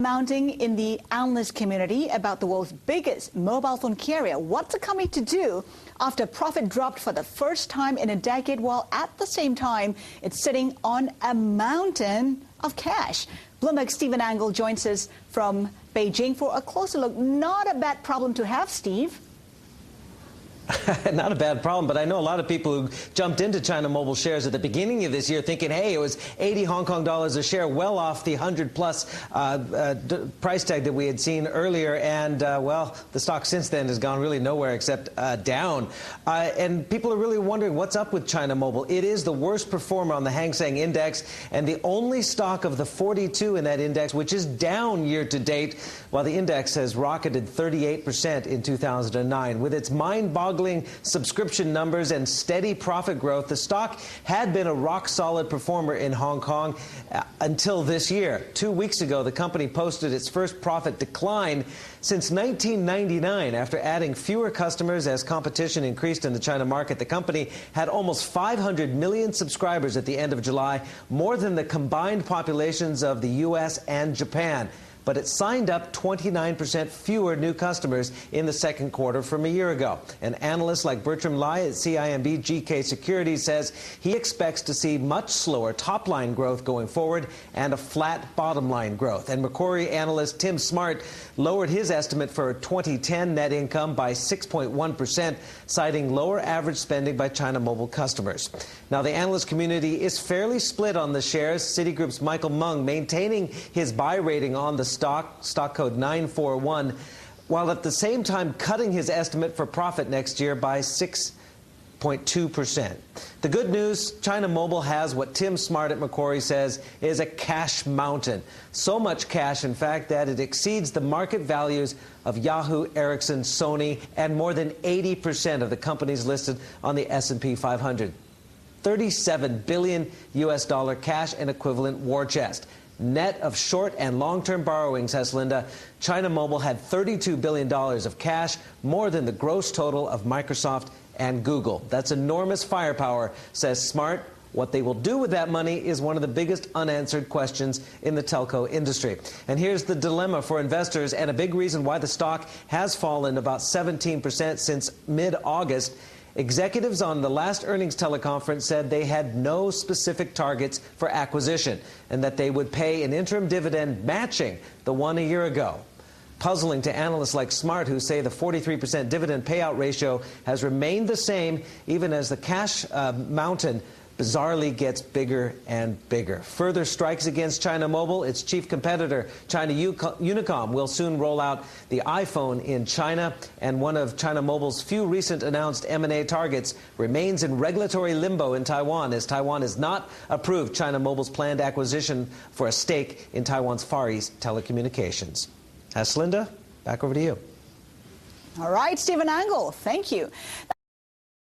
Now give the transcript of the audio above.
Mounting in the analyst community about the world's biggest mobile phone carrier. What's the company to do after profit dropped for the first time in a decade, while at the same time it's sitting on a mountain of cash? Bloomberg's Stephen Angle joins us from Beijing for a closer look. Not a bad problem to have, Steve. Not a bad problem, but I know a lot of people who jumped into China Mobile shares at the beginning of this year thinking, hey, it was 80 Hong Kong dollars a share, well off the 100-plus price tag that we had seen earlier. And, well, the stock since then has gone really nowhere except down. And people are really wondering what's up with China Mobile. It is the worst performer on the Hang Seng Index and the only stock of the 42 in that index which is down year to date, while the index has rocketed 38% in 2009. With its mind-boggling subscription numbers and steady profit growth, the stock had been a rock-solid performer in Hong Kong until this year. 2 weeks ago, the company posted its first profit decline since 1999 after adding fewer customers as competition increased in the China market. The company had almost 500 million subscribers at the end of July, more than the combined populations of the U.S. and Japan. But it signed up 29% fewer new customers in the second quarter from a year ago. An analyst like Bertram Lai at CIMB GK Securities says he expects to see much slower top-line growth going forward and a flat bottom-line growth. And Macquarie analyst Tim Smart lowered his estimate for 2010 net income by 6.1%, citing lower average spending by China Mobile customers. Now, the analyst community is fairly split on the shares. Citigroup's Michael Mung maintaining his buy rating on the stock code 941, while at the same time cutting his estimate for profit next year by 6.2%. The good news, China Mobile has what Tim Smart at Macquarie says is a cash mountain. So much cash, in fact, that it exceeds the market values of Yahoo, Ericsson, Sony, and more than 80% of the companies listed on the S&P 500. $37 billion US cash and equivalent war chest. Net of short and long-term borrowings, Linda, China Mobile had $32 billion of cash, more than the gross total of Microsoft and Google. That's enormous firepower, says Smart. What they will do with that money is one of the biggest unanswered questions in the telco industry. And here's the dilemma for investors, and a big reason why the stock has fallen about 17% since mid-August. Executives on the last earnings teleconference said they had no specific targets for acquisition and that they would pay an interim dividend matching the one a year ago. Puzzling to analysts like Smart, who say the 43% dividend payout ratio has remained the same even as the cash mountain bizarrely gets bigger and bigger. Further strikes against China Mobile. Its chief competitor, China Unicom, will soon roll out the iPhone in China, and one of China Mobile's few recent announced M&A targets remains in regulatory limbo in Taiwan, as Taiwan has not approved China Mobile's planned acquisition for a stake in Taiwan's Far East Telecommunications. Linda, back over to you. All right, Stephen Angle, thank you.